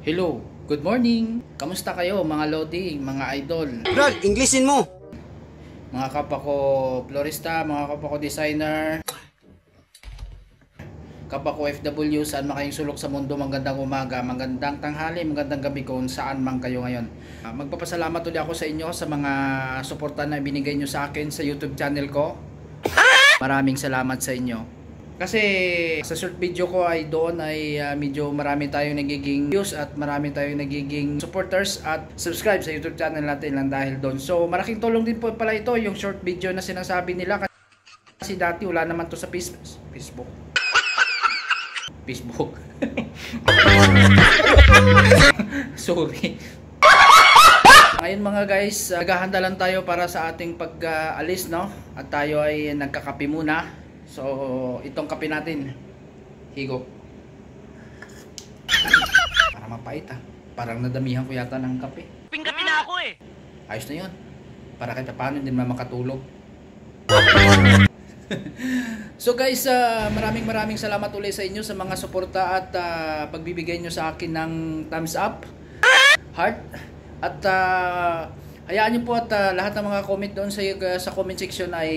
Hello, good morning. Kamusta kayo mga Lodi, mga idol? Brad, Englishin mo. Mga kapwa ko florista, mga kapwa ko designer, kapwa ko FW, saan man kayong sulok sa mundo, magandang umaga, magandang tanghali, magandang gabi kung saan man kayo ngayon. Magpapasalamat ulit ako sa inyo sa mga suporta na binigay nyo sa akin sa YouTube channel ko. Maraming salamat sa inyo. Kasi sa short video ko ay doon ay medyo marami tayong nagiging views at marami tayong nagiging supporters at subscribe sa YouTube channel natin lang dahil doon. So malaking tulong din po pala ito yung short video na sinasabi nila kasi dati wala naman to sa Facebook. Sorry. Ngayon mga guys, naghahanda lang tayo para sa ating pag-alis, no? At tayo ay nagkakape muna. So, itong kape natin, higop. Para mapait ha. Parang nadamihan ko yata ng kape. Pinggapi na ako eh. Ayos na yun. Para kahit paano din makatulog. So guys, maraming salamat ulit sa inyo sa mga suporta at pagbibigay nyo sa akin ng thumbs up, heart, at hayaan nyo po at lahat ng mga comment doon sa comment section ay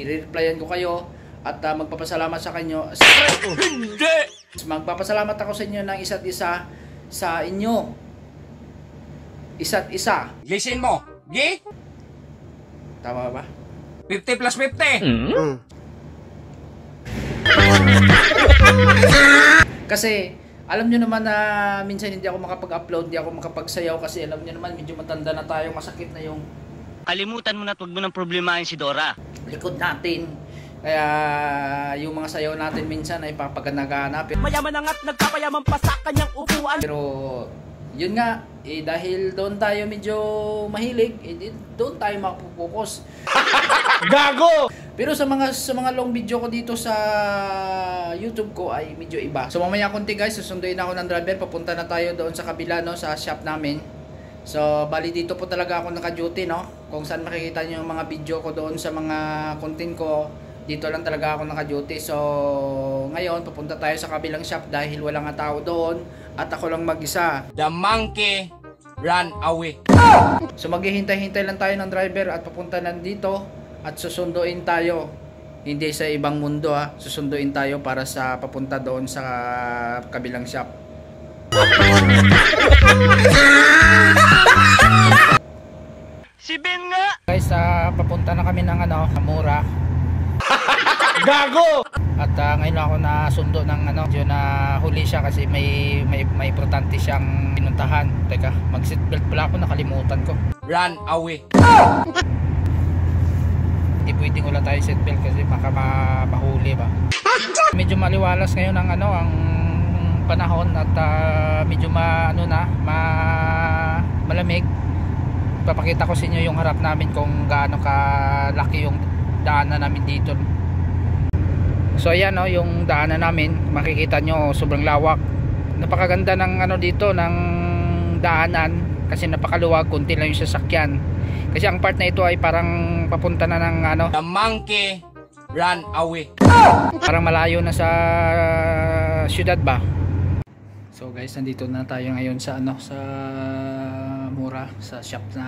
re-replyan ko kayo. At magpapasalamat sa kanyo. Magpapasalamat ako sa inyo ng isa't isa sa inyo. Isa't isa. Englishin mo. G? Tama ba? 50 plus 50. Kasi alam nyo naman na minsan hindi ako makapag-upload, hindi ako makapagsayaw kasi alam nyo naman medyo matanda na tayo, masakit na yung Kalimutan mo na at huwag mo nang problemahin si Dora. likod natin. Kaya yung mga sayaw natin minsan ay papagana-gana. Mayaman na nga't nagpapayaman pa sa kanyang upuan. Pero yun nga, dahil doon tayo medyo mahilig, doon tayo mapupokus. Gago! Pero sa mga long video ko dito sa YouTube ko ay medyo iba. So mamaya konti guys, susunduin ako ng driver, papunta na tayo doon sa kabila, no, sa shop namin. So bali dito po talaga ako naka-duty, no. Kung saan makikita niyo yung mga video ko doon sa mga content ko, dito lang talaga ako naka-duty. So ngayon papunta tayo sa kabilang shop dahil wala nga tao doon at ako lang mag-isa. The monkey ran away. So maghihintay-hintay lang tayo ng driver at papunta nandito at susunduin tayo. Hindi sa ibang mundo ha, susunduin tayo para sa papunta doon sa kabilang shop. Si Ben nga! Guys, papunta na kami ng Mura. Gago! At ngayon ako nasundo ng medyo na huli siya kasi may importante siyang pinuntahan. Teka, mag-seatbelt pala ako, nakalimutan ko. Run away. Hindi pwedeng wala tayo seatbelt kasi baka mahuli ba. Medyo maliwalas ngayon ang ang panahon at medyo malamig. Papakita ko sa inyo yung harap namin kung gaano kalaki yung daanan namin dito. So ayan yung daanan namin, makikita nyo sobrang lawak. Napakaganda ng dito ng daanan kasi napakaluwag, kunti lang yung sasakyan. Kasi ang part na ito ay parang papunta na ng The monkey ran away. parang malayo na sa syudad ba. So guys, nandito na tayo ngayon sa sa Mura, sa shop na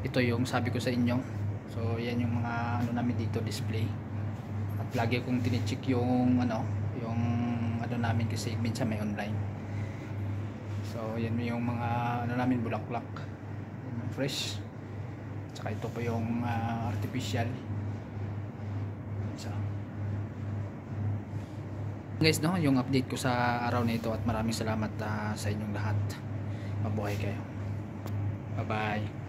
ito yung sabi ko sa inyo. So yan yung mga namin dito display. At lagi kong tinicheck yung yung namin kasi minsan may online. So yan yung mga namin bulaklak. Yung fresh. Tsaka ito pa yung artificial. So guys, yung update ko sa araw na ito at maraming salamat sa inyong lahat. Mabuhay kayo. Bye bye.